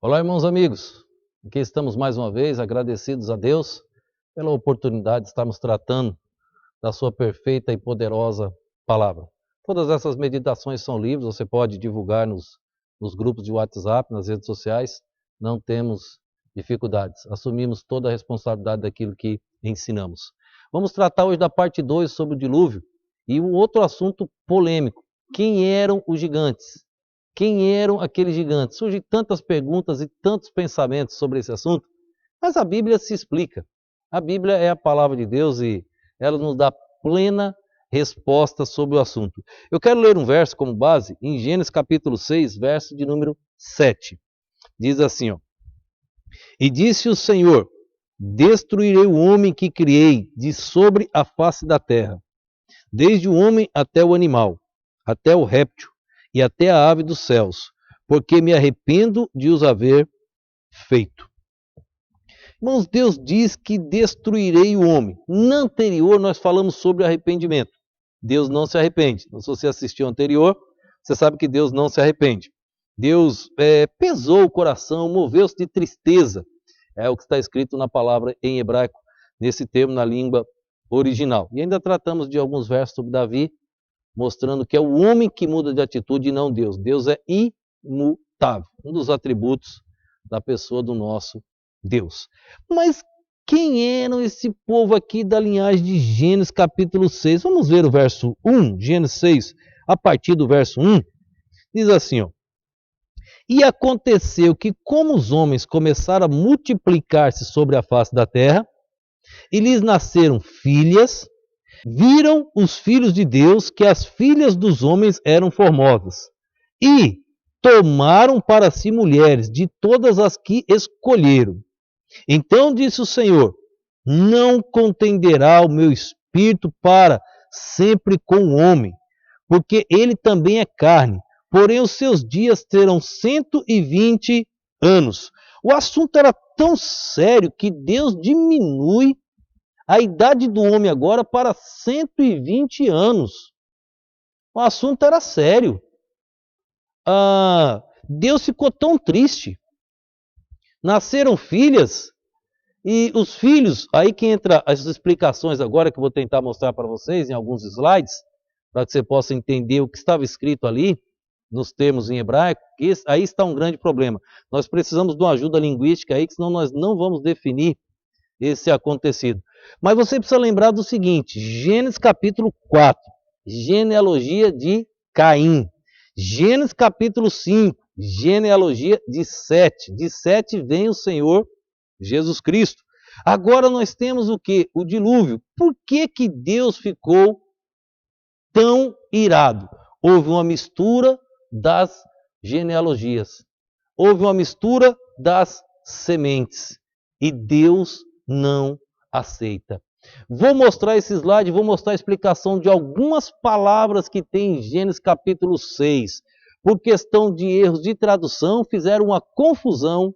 Olá, irmãos amigos. Aqui estamos mais uma vez agradecidos a Deus pela oportunidade de estarmos tratando da sua perfeita e poderosa palavra. Todas essas meditações são livres, você pode divulgar nos grupos de WhatsApp, nas redes sociais. Não temos dificuldades, assumimos toda a responsabilidade daquilo que ensinamos. Vamos tratar hoje da parte 2 sobre o dilúvio e um outro assunto polêmico. Quem eram os gigantes? Quem eram aqueles gigantes? Surgem tantas perguntas e tantos pensamentos sobre esse assunto, mas a Bíblia se explica. A Bíblia é a palavra de Deus e ela nos dá plena resposta sobre o assunto. Eu quero ler um verso como base em Gênesis capítulo 6, verso de número 7. Diz assim, ó: E disse o Senhor: Destruirei o homem que criei de sobre a face da terra, desde o homem até o animal, até o réptil e até a ave dos céus, porque me arrependo de os haver feito. Irmãos, Deus diz que destruirei o homem. Na anterior nós falamos sobre arrependimento. Deus não se arrepende. Então, se você assistiu ao anterior, você sabe que Deus não se arrepende. Deus pesou o coração, moveu-se de tristeza. É o que está escrito na palavra em hebraico, nesse termo na língua original. E ainda tratamos de alguns versos sobre Davi, mostrando que é o homem que muda de atitude e não Deus. Deus é imutável, um dos atributos da pessoa do nosso Deus. Mas quem eram esse povo aqui da linhagem de Gênesis capítulo 6? Vamos ver o verso 1, Gênesis 6, a partir do verso 1, diz assim, ó: E aconteceu que, como os homens começaram a multiplicar-se sobre a face da terra, e lhes nasceram filhas, viram os filhos de Deus que as filhas dos homens eram formosas, e tomaram para si mulheres de todas as que escolheram. Então disse o Senhor: Não contenderá o meu espírito para sempre com o homem, porque ele também é carne, porém os seus dias terão 120 anos. O assunto era tão sério que Deus diminui a idade do homem agora para 120 anos. O assunto era sério. Deus ficou tão triste. Nasceram filhas, e os filhos, aí que entra as explicações agora que eu vou tentar mostrar para vocês em alguns slides, para que você possa entender o que estava escrito ali, nos termos em hebraico. Aí está um grande problema. Nós precisamos de uma ajuda linguística aí, que senão nós não vamos definir esse acontecido. Mas você precisa lembrar do seguinte: Gênesis capítulo 4, genealogia de Caim. Gênesis capítulo 5, genealogia de Sete. De Sete vem o Senhor Jesus Cristo. Agora nós temos o quê? O dilúvio. Por que que Deus ficou tão irado? Houve uma mistura das genealogias. Houve uma mistura das sementes. E Deus não aceita. Vou mostrar esse slide, vou mostrar a explicação de algumas palavras que tem em Gênesis capítulo 6. Por questão de erros de tradução, fizeram uma confusão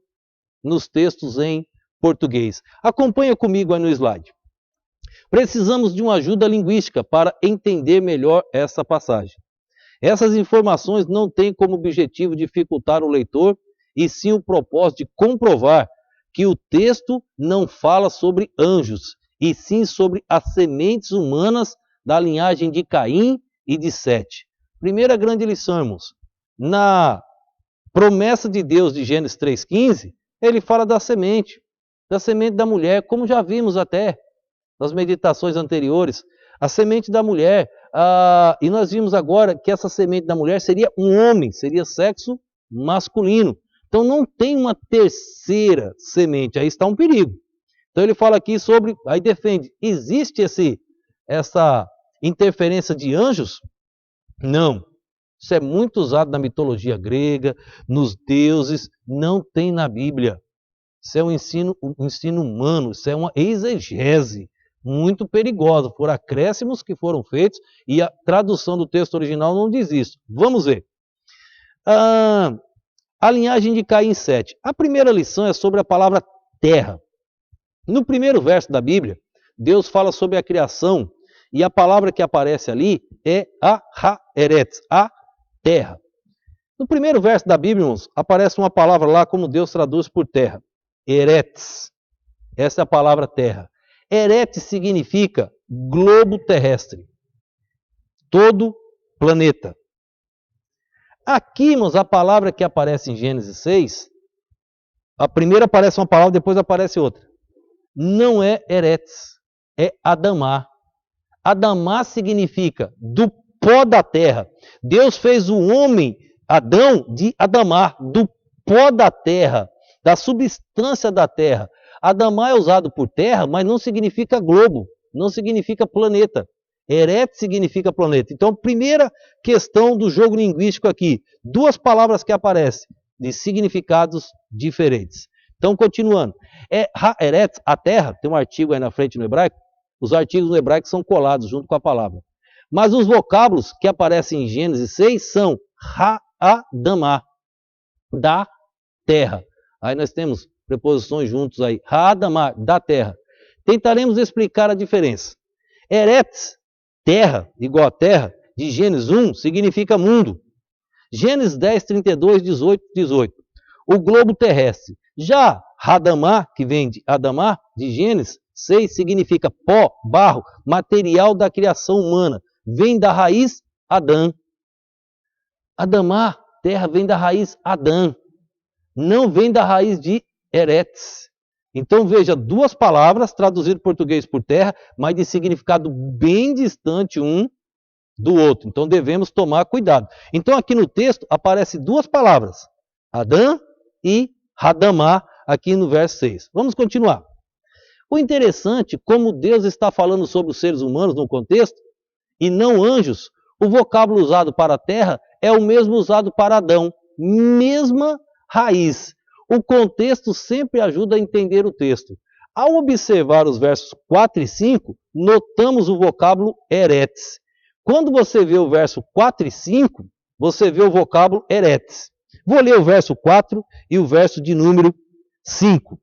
nos textos em português. Acompanha comigo aí no slide. Precisamos de uma ajuda linguística para entender melhor essa passagem. Essas informações não têm como objetivo dificultar o leitor, e sim o propósito de comprovar que o texto não fala sobre anjos, e sim sobre as sementes humanas da linhagem de Caim e de Sete. Primeira grande lição, irmãos. Na promessa de Deus de Gênesis 3,15, ele fala da semente da mulher, como já vimos até nas meditações anteriores. A semente da mulher, e nós vimos agora que essa semente da mulher seria um homem, seria sexo masculino. Então não tem uma terceira semente, aí está um perigo. Então ele fala aqui sobre, aí defende, existe essa interferência de anjos? Não. Isso é muito usado na mitologia grega, nos deuses, não tem na Bíblia. Isso é um ensino humano, isso é uma exegese muito perigosa. Foram acréscimos que foram feitos e a tradução do texto original não diz isso. Vamos ver. A linhagem de Caim 7. A primeira lição é sobre a palavra terra. No primeiro verso da Bíblia, Deus fala sobre a criação e a palavra que aparece ali é a Haaretz, a terra. No primeiro verso da Bíblia, irmãos, aparece uma palavra lá como Deus traduz por terra. Eretz. Essa é a palavra terra. Eretz significa globo terrestre. Todo planeta. Aqui, irmãos, a palavra que aparece em Gênesis 6, a primeira aparece uma palavra, depois aparece outra. Não é Eretz, é Adamá. Adamá significa do pó da terra. Deus fez o homem, Adão, de Adamá, do pó da terra, da substância da terra. Adamá é usado por terra, mas não significa globo, não significa planeta. Eretz significa planeta. Então, primeira questão do jogo linguístico aqui. Duas palavras que aparecem de significados diferentes. Então, continuando. Eretz, a terra, tem um artigo aí na frente no hebraico. Os artigos no hebraico são colados junto com a palavra. Mas os vocábulos que aparecem em Gênesis 6 são Ha-Adamá, da terra. Aí nós temos preposições juntos aí. Ha-Adamá, da terra. Tentaremos explicar a diferença. Eretz, terra, igual a terra, de Gênesis 1, significa mundo. Gênesis 10, 32, 18. O globo terrestre. Já Adamá, que vem de Adamá, de Gênesis 6, significa pó, barro, material da criação humana. Vem da raiz Adã. Adamá, terra, vem da raiz Adã. Não vem da raiz de Eretz. Então veja, duas palavras traduzidas em português por terra, mas de significado bem distante um do outro. Então devemos tomar cuidado. Então aqui no texto aparecem duas palavras, Adã e Adamá, aqui no verso 6. Vamos continuar. O interessante, como Deus está falando sobre os seres humanos no contexto, e não anjos, o vocábulo usado para a terra é o mesmo usado para Adão. Mesma raiz. O contexto sempre ajuda a entender o texto. Ao observar os versos 4 e 5, notamos o vocábulo Eretz. Quando você vê o verso 4 e 5, você vê o vocábulo Eretz. Vou ler o verso 4 e o verso de número 5.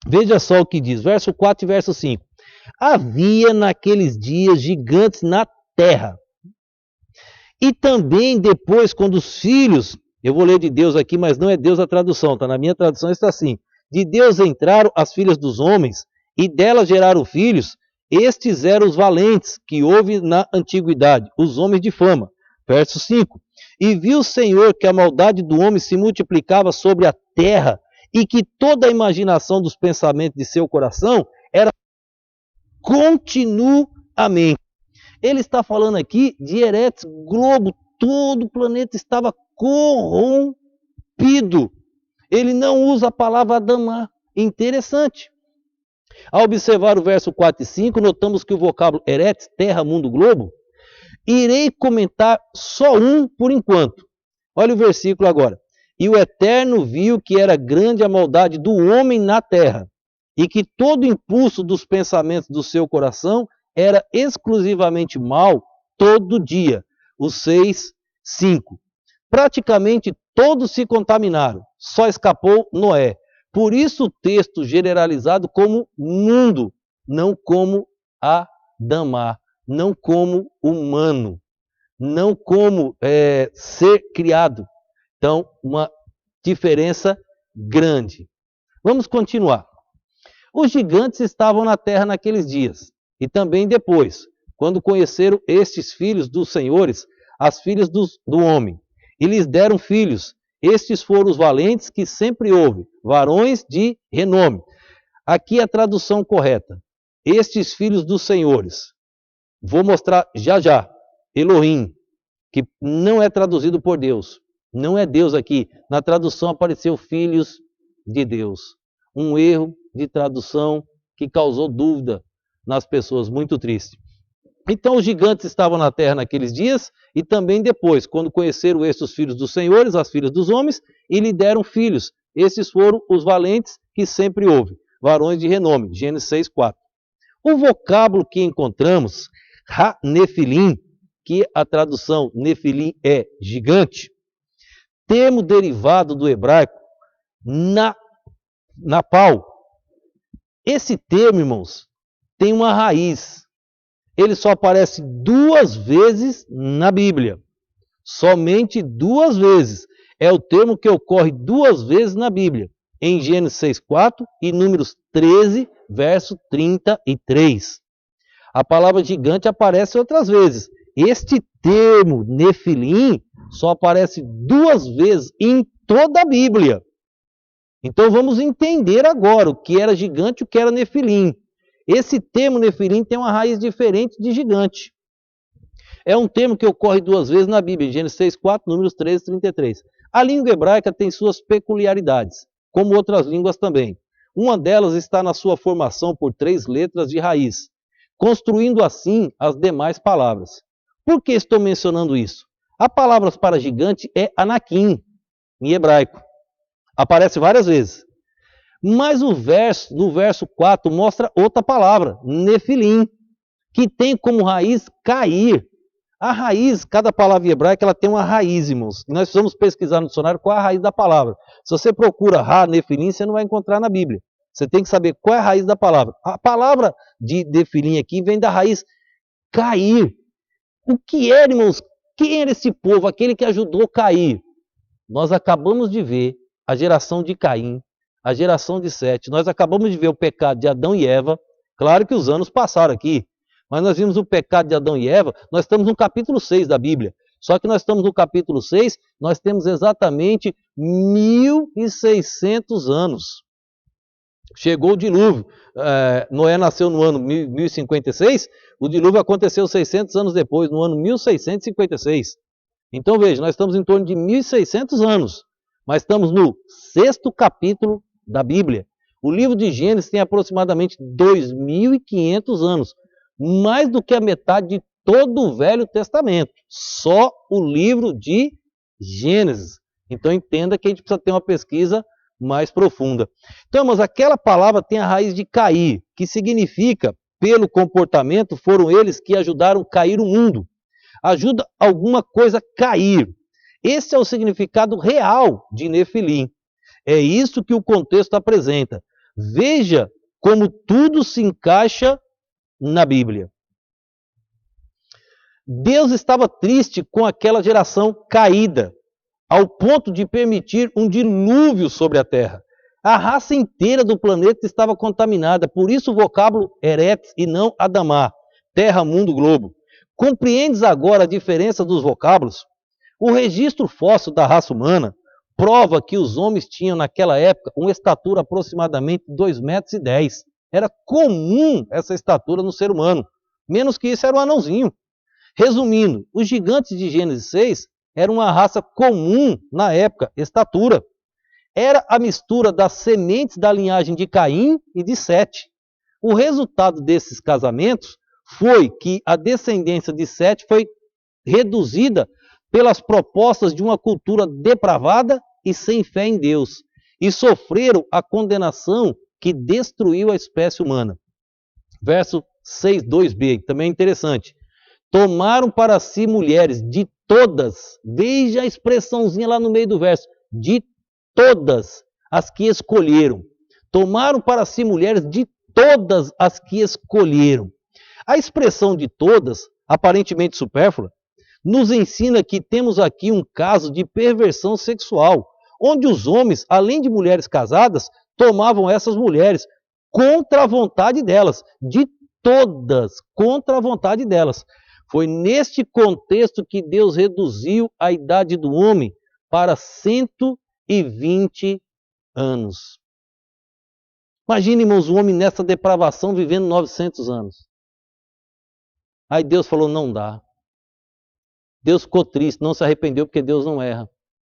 Veja só o que diz, verso 4 e verso 5. Havia naqueles dias gigantes na terra. E também depois, quando os filhos, eu vou ler de Deus aqui, mas não é Deus a tradução, tá? Na minha tradução está assim. De Deus entraram as filhas dos homens, e delas geraram filhos. Estes eram os valentes que houve na antiguidade, os homens de fama. Verso 5. E viu o Senhor que a maldade do homem se multiplicava sobre a terra, e que toda a imaginação dos pensamentos de seu coração era continuamente. Ele está falando aqui de Eretz, globo, todo o planeta estava corrompido. Ele não usa a palavra Adamá. Interessante. Ao observar o verso 4 e 5, notamos que o vocábulo Eretz, terra, mundo, globo, irei comentar só um por enquanto. Olha o versículo agora. E o Eterno viu que era grande a maldade do homem na terra, e que todo impulso dos pensamentos do seu coração era exclusivamente mal todo dia. O 6, 5. Praticamente todos se contaminaram, só escapou Noé. Por isso o texto generalizado como mundo, não como Adamá, não como humano, não como ser criado. Então, uma diferença grande. Vamos continuar. Os gigantes estavam na terra naqueles dias, e também depois, quando conheceram estes filhos dos senhores, as filhas do homem, e lhes deram filhos. Estes foram os valentes que sempre houve, varões de renome. Aqui a tradução correta. Estes filhos dos senhores. Vou mostrar já já. Elohim, que não é traduzido por Deus. Não é Deus aqui. Na tradução apareceu filhos de Deus. Um erro de tradução que causou dúvida nas pessoas, muito triste. Então os gigantes estavam na terra naqueles dias e também depois, quando conheceram estes filhos dos senhores, as filhas dos homens, e lhe deram filhos. Esses foram os valentes que sempre houve, varões de renome. Gênesis 6, 4. O vocábulo que encontramos, Ha-Nefilim, que a tradução Nefilim é gigante, termo derivado do hebraico Napal. Esse termo, irmãos, tem uma raiz. Ele só aparece 2 vezes na Bíblia. Somente 2 vezes. é o termo que ocorre 2 vezes na Bíblia, em Gênesis 6,4 e Números 13, verso 33. A palavra gigante aparece outras vezes. Este termo, Nefilim, só aparece 2 vezes em toda a Bíblia. Então vamos entender agora o que era gigante e o que era Nefilim. Esse termo Nefilim tem uma raiz diferente de gigante. É um termo que ocorre 2 vezes na Bíblia, em Gênesis 6,4, Números 13 e 33. A língua hebraica tem suas peculiaridades, como outras línguas também. Uma delas está na sua formação por 3 letras de raiz, construindo assim as demais palavras. Por que estou mencionando isso? A palavra para gigante é anakim, em hebraico. Aparece várias vezes. Mas no verso 4 mostra outra palavra, nefilim, que tem como raiz cair. A raiz, cada palavra hebraica, ela tem uma raiz, irmãos. E nós precisamos pesquisar no dicionário qual é a raiz da palavra. Se você procura Ra, Nefilim, você não vai encontrar na Bíblia. Você tem que saber qual é a raiz da palavra. A palavra de Nefilim aqui vem da raiz cair. O que era, irmãos? Quem era esse povo? Aquele que ajudou cair. Nós acabamos de ver a geração de Caim, a geração de Sete. Nós acabamos de ver o pecado de Adão e Eva. Claro que os anos passaram aqui. Mas nós vimos o pecado de Adão e Eva, nós estamos no capítulo 6 da Bíblia. Só que nós estamos no capítulo 6, nós temos exatamente 1.600 anos. Chegou o dilúvio. Noé nasceu no ano 1056, o dilúvio aconteceu 600 anos depois, no ano 1656. Então veja, nós estamos em torno de 1.600 anos, mas estamos no 6º capítulo da Bíblia. O livro de Gênesis tem aproximadamente 2.500 anos. Mais do que a metade de todo o Velho Testamento. Só o livro de Gênesis. Então entenda que a gente precisa ter uma pesquisa mais profunda. Então, mas aquela palavra tem a raiz de cair, que significa, pelo comportamento, foram eles que ajudaram a cair o mundo. Ajuda alguma coisa a cair. Esse é o significado real de Nefilim. É isso que o contexto apresenta. Veja como tudo se encaixa na Bíblia. Deus estava triste com aquela geração caída, ao ponto de permitir um dilúvio sobre a terra. A raça inteira do planeta estava contaminada, por isso o vocábulo Eretz e não Adamá, terra, mundo, globo. Compreendes agora a diferença dos vocábulos? O registro fóssil da raça humana prova que os homens tinham naquela época uma estatura aproximadamente de 2,10 metros. Era comum essa estatura no ser humano. Menos que isso, era um anãozinho. Resumindo, os gigantes de Gênesis 6 eram uma raça comum na época, estatura. Era a mistura das sementes da linhagem de Caim e de Sete. O resultado desses casamentos foi que a descendência de Sete foi reduzida pelas propostas de uma cultura depravada e sem fé em Deus. E sofreram a condenação que destruiu a espécie humana. Verso 6.2b, também é interessante. Tomaram para si mulheres de todas, veja a expressãozinha lá no meio do verso, de todas as que escolheram. Tomaram para si mulheres de todas as que escolheram. A expressão de todas, aparentemente supérflua, nos ensina que temos aqui um caso de perversão sexual, onde os homens, além de mulheres casadas, tomavam essas mulheres contra a vontade delas, de todas, contra a vontade delas. Foi neste contexto que Deus reduziu a idade do homem para 120 anos. Imagine, irmãos, o homem nessa depravação vivendo 900 anos. Aí Deus falou, não dá. Deus ficou triste, não se arrependeu porque Deus não erra.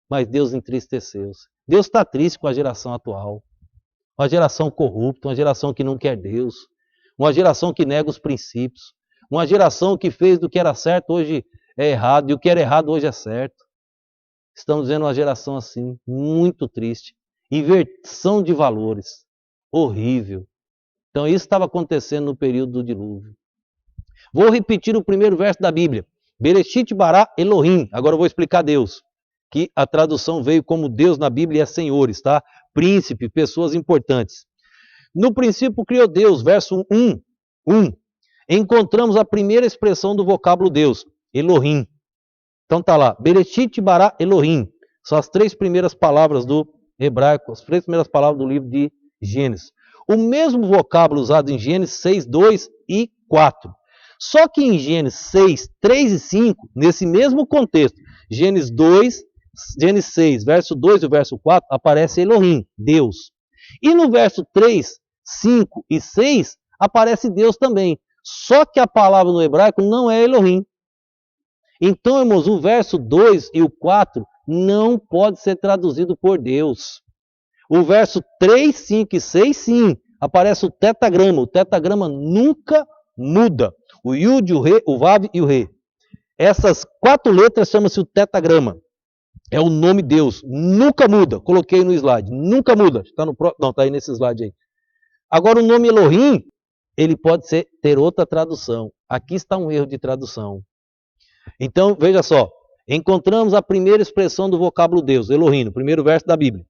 Mas Deus entristeceu-se. Deus está triste com a geração atual. Uma geração corrupta, uma geração que não quer Deus, uma geração que nega os princípios, uma geração que fez do que era certo hoje é errado, e o que era errado hoje é certo. Estamos vendo uma geração assim, muito triste, inversão de valores, horrível. Então isso estava acontecendo no período do dilúvio. Vou repetir o primeiro verso da Bíblia. Bereshit bara Elohim. Agora eu vou explicar Deus, que a tradução veio como Deus na Bíblia é senhores, tá? Príncipe, pessoas importantes. No princípio criou Deus, verso 1. Encontramos a primeira expressão do vocábulo Deus, Elohim. Então tá lá, Bereshit bara Elohim. São as 3 primeiras palavras do hebraico, as 3 primeiras palavras do livro de Gênesis. O mesmo vocábulo usado em Gênesis 6, 2 e 4. Só que em Gênesis 6, 3 e 5, nesse mesmo contexto, Gênesis 6, verso 2 e o verso 4, aparece Elohim, Deus. E no verso 3, 5 e 6, aparece Deus também. Só que a palavra no hebraico não é Elohim. Então, irmãos, o verso 2 e o 4 não pode ser traduzido por Deus. O verso 3, 5 e 6, sim, aparece o tetagrama. O tetagrama nunca muda. O Yud, o Re, o Vav e o Re. Essas 4 letras chamam-se o tetagrama. É o nome Deus. Nunca muda. Coloquei no slide. Nunca muda. Não, está aí nesse slide aí. Agora, o nome Elohim, ele pode ter outra tradução. Aqui está um erro de tradução. Então, veja só. Encontramos a primeira expressão do vocábulo Deus, Elohim, no primeiro verso da Bíblia.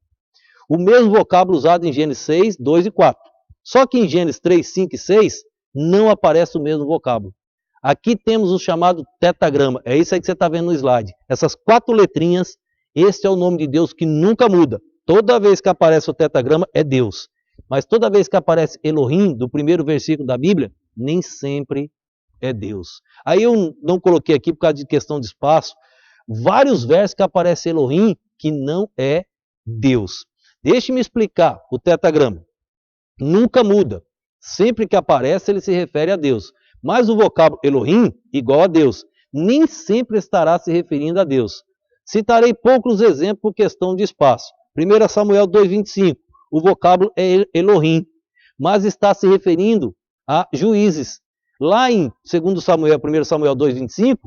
O mesmo vocábulo usado em Gênesis 6, 2 e 4. Só que em Gênesis 3, 5 e 6, não aparece o mesmo vocábulo. Aqui temos o chamado tetagrama. É isso aí que você está vendo no slide. Essas 4 letrinhas, esse é o nome de Deus que nunca muda. Toda vez que aparece o tetagrama, é Deus. Mas toda vez que aparece Elohim, do primeiro versículo da Bíblia, nem sempre é Deus. Aí eu não coloquei aqui por causa de questão de espaço, vários versos que aparece Elohim que não é Deus. Deixe-me explicar o tetagrama. Nunca muda. Sempre que aparece, ele se refere a Deus. Mas o vocábulo Elohim, igual a Deus, nem sempre estará se referindo a Deus. Citarei poucos exemplos por questão de espaço. 1 Samuel 2,25. O vocábulo é Elohim, mas está se referindo a juízes. Lá em 2 Samuel, 1 Samuel 2,25,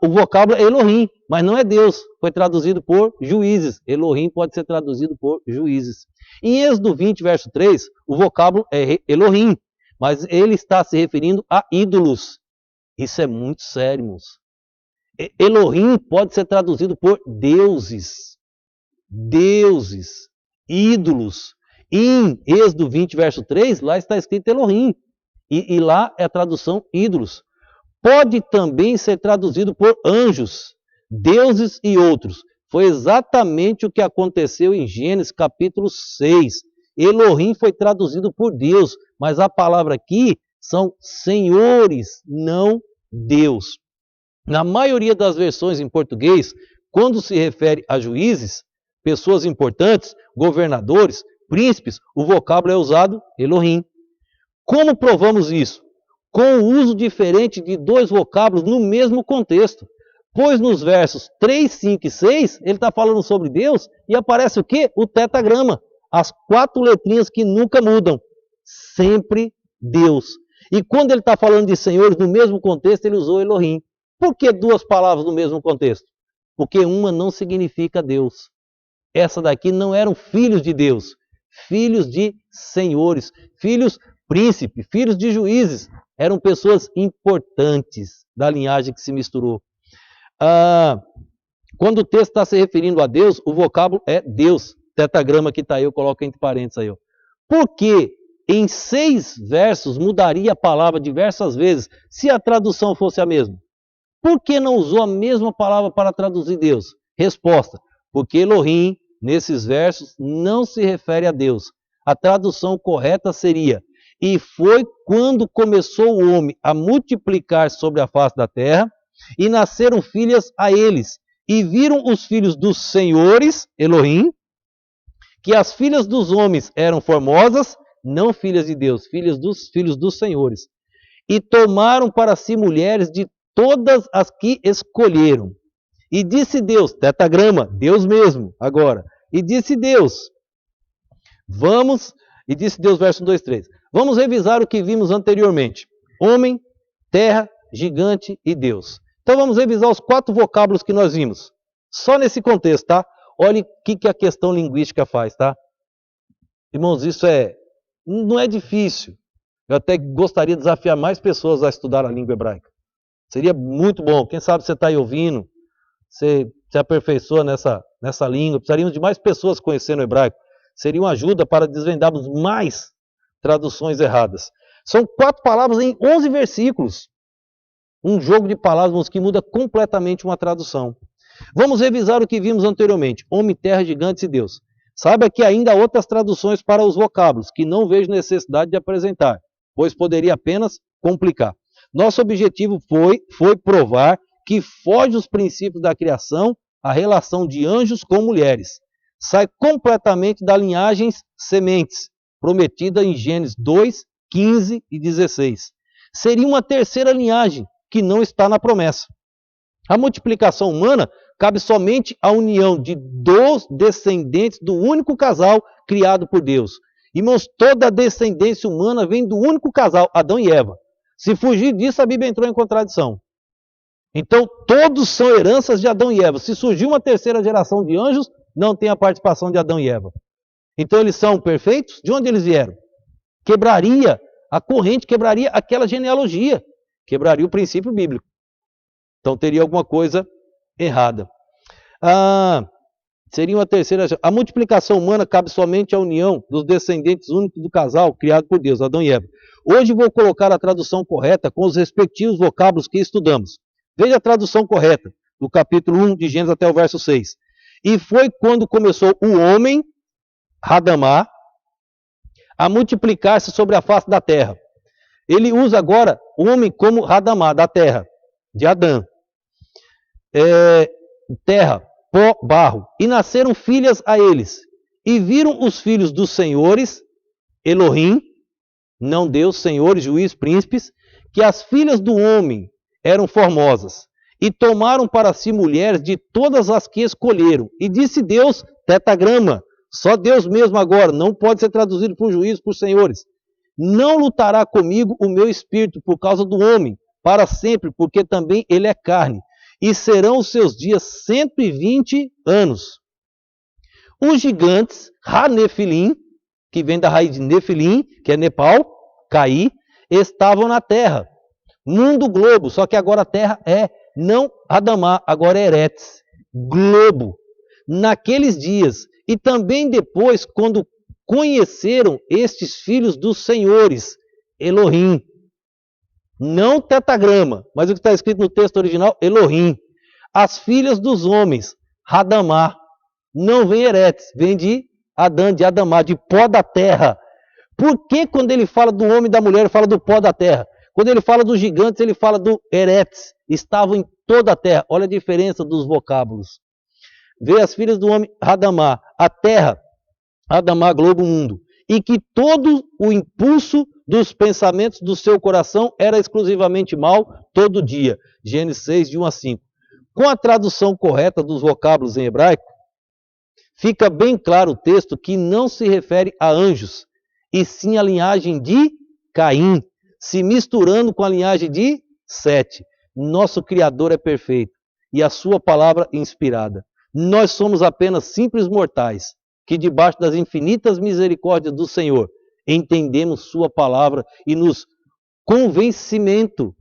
o vocábulo é Elohim, mas não é Deus. Foi traduzido por juízes. Elohim pode ser traduzido por juízes. Em Êxodo 20, verso 3, o vocábulo é Elohim, mas ele está se referindo a ídolos. Isso é muito sério, irmãos. Elohim pode ser traduzido por deuses. Deuses. Ídolos. Em Êxodo 20, verso 3, lá está escrito Elohim. E lá é a tradução ídolos. Pode também ser traduzido por anjos, deuses e outros. Foi exatamente o que aconteceu em Gênesis capítulo 6. Elohim foi traduzido por Deus, mas a palavra aqui são senhores, não Deus. Na maioria das versões em português, quando se refere a juízes, pessoas importantes, governadores, príncipes, o vocábulo é usado Elohim. Como provamos isso? Com o uso diferente de 2 vocábulos no mesmo contexto. Pois nos versos 3, 5 e 6, ele está falando sobre Deus e aparece o quê? O tetagrama. As 4 letrinhas que nunca mudam. Sempre Deus. E quando ele está falando de senhores no mesmo contexto, ele usou Elohim. Por que 2 palavras no mesmo contexto? Porque uma não significa Deus. Essa daqui não eram filhos de Deus. Filhos de senhores. Filhos príncipes. Filhos de juízes. Eram pessoas importantes da linhagem que se misturou. Quando o texto está se referindo a Deus, o vocábulo é Deus. Tetagrama que está aí, eu coloco entre parênteses aí. Ó. Por que em 6 versos mudaria a palavra diversas vezes se a tradução fosse a mesma? Por que não usou a mesma palavra para traduzir Deus? Resposta: porque Elohim, nesses versos, não se refere a Deus. A tradução correta seria: e foi quando começou o homem a multiplicar sobre a face da terra, e nasceram filhas a eles, e viram os filhos dos senhores, Elohim, que as filhas dos homens eram formosas, não filhas de Deus, filhos dos senhores, e tomaram para si mulheres de todas as que escolheram. E disse Deus, tetagrama, Deus mesmo, agora, e disse Deus, verso 2, 3, vamos revisar o que vimos anteriormente. Homem, terra, gigante e Deus. Então vamos revisar os 4 vocábulos que nós vimos. Só nesse contexto, tá? Olha o que a questão linguística faz, tá? Irmãos, isso não é difícil. Eu até gostaria de desafiar mais pessoas a estudar a língua hebraica. Seria muito bom. Quem sabe você está aí ouvindo, você se aperfeiçoa nessa língua. Precisaríamos de mais pessoas conhecendo o hebraico. Seria uma ajuda para desvendarmos mais traduções erradas. São 4 palavras em 11 versículos. Um jogo de palavras que muda completamente uma tradução. Vamos revisar o que vimos anteriormente: homem, terra, gigantes e Deus. Saiba que ainda há outras traduções para os vocábulos, que não vejo necessidade de apresentar, pois poderia apenas complicar. Nosso objetivo foi provar que foge dos princípios da criação a relação de anjos com mulheres. Sai completamente da linhagem sementes, prometida em Gênesis 2, 15 e 16. Seria uma terceira linhagem, que não está na promessa. A multiplicação humana cabe somente à união dos descendentes do único casal criado por Deus. Irmãos, toda a descendência humana vem do único casal, Adão e Eva. Se fugir disso, a Bíblia entrou em contradição. Então, todos são heranças de Adão e Eva. Se surgir uma terceira geração de anjos, não tem a participação de Adão e Eva. Então, eles são perfeitos? De onde eles vieram? Quebraria a corrente, quebraria aquela genealogia, quebraria o princípio bíblico. Então, teria alguma coisa errada. Seria uma terceira. A multiplicação humana cabe somente à união dos descendentes únicos do casal criado por Deus, Adão e Eva. Hoje vou colocar a tradução correta com os respectivos vocábulos que estudamos. Veja a tradução correta, do capítulo 1 de Gênesis até o verso 6. E foi quando começou o homem, Hadamá, a multiplicar-se sobre a face da terra. Ele usa agora o homem como Hadamá, da terra, de Adão. Terra, pó, barro. E nasceram filhas a eles. E viram os filhos dos senhores, Elohim, não Deus, senhores, juiz, príncipes, que as filhas do homem eram formosas. E tomaram para si mulheres de todas as que escolheram. E disse Deus, tetagrama, só Deus mesmo agora, não pode ser traduzido por juízo, por senhores. Não lutará comigo o meu espírito por causa do homem, para sempre, porque também ele é carne. E serão os seus dias 120 anos. Os gigantes, Hanefilim, que vem da raiz de Nefilim, que é Nepal, cair, estavam na terra. Mundo globo, só que agora a terra é não Adamá, agora é Eretz, globo. Naqueles dias, e também depois, quando conheceram estes filhos dos senhores, Elohim, não tetagrama, mas o que está escrito no texto original, Elohim, as filhas dos homens, Hadamá, não vem Eretz, vem de Adão, de Adamá, de pó da terra. Por que quando ele fala do homem e da mulher, ele fala do pó da terra? Quando ele fala dos gigantes, ele fala do Eretz, estavam em toda a terra. Olha a diferença dos vocábulos. Vê as filhas do homem, Hadamá, a terra, Hadamá, globo, mundo. E que todo o impulso dos pensamentos do seu coração era exclusivamente mal todo dia. Gênesis 6, de 1 a 5. Com a tradução correta dos vocábulos em hebraico, fica bem claro o texto que não se refere a anjos, e sim a linhagem de Caim, se misturando com a linhagem de Sete. Nosso Criador é perfeito e a sua palavra inspirada. Nós somos apenas simples mortais, que debaixo das infinitas misericórdias do Senhor, entendemos sua palavra e nos convencimento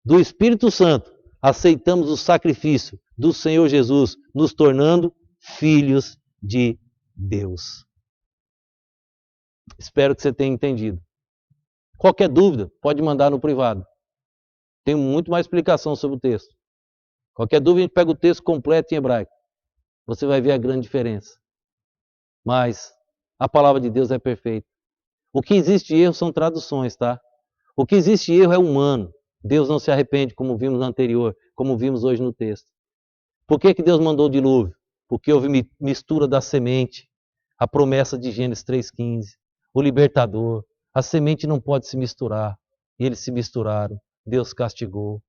do Espírito Santo, aceitamos o sacrifício do Senhor Jesus, nos tornando filhos de Deus. Espero que você tenha entendido. Qualquer dúvida, pode mandar no privado. Tem muito mais explicação sobre o texto. Qualquer dúvida, a gente pega o texto completo em hebraico. Você vai ver a grande diferença. Mas a palavra de Deus é perfeita. O que existe erro são traduções, tá? O que existe erro é humano. Deus não se arrepende, como vimos no anterior, como vimos hoje no texto. Por que Deus mandou o dilúvio? Porque houve mistura da semente, a promessa de Gênesis 3,15, o libertador. A semente não pode se misturar. E eles se misturaram. Deus castigou.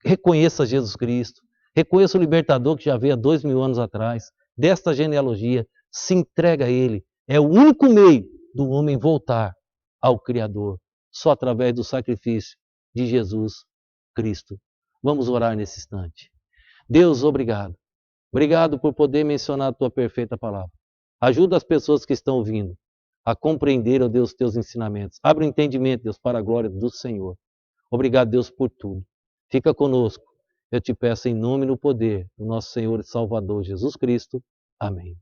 Reconheça Jesus Cristo. Reconheça o libertador que já veio há 2000 anos atrás. Desta genealogia, se entrega a Ele. É o único meio do homem voltar ao Criador. Só através do sacrifício de Jesus Cristo. Vamos orar nesse instante. Deus, obrigado. Obrigado por poder mencionar a Tua perfeita palavra. Ajuda as pessoas que estão ouvindo a compreender, ó Deus, Teus ensinamentos. Abre o entendimento, Deus, para a glória do Senhor. Obrigado, Deus, por tudo. Fica conosco. Eu te peço em nome e no poder do nosso Senhor e Salvador Jesus Cristo. Amém.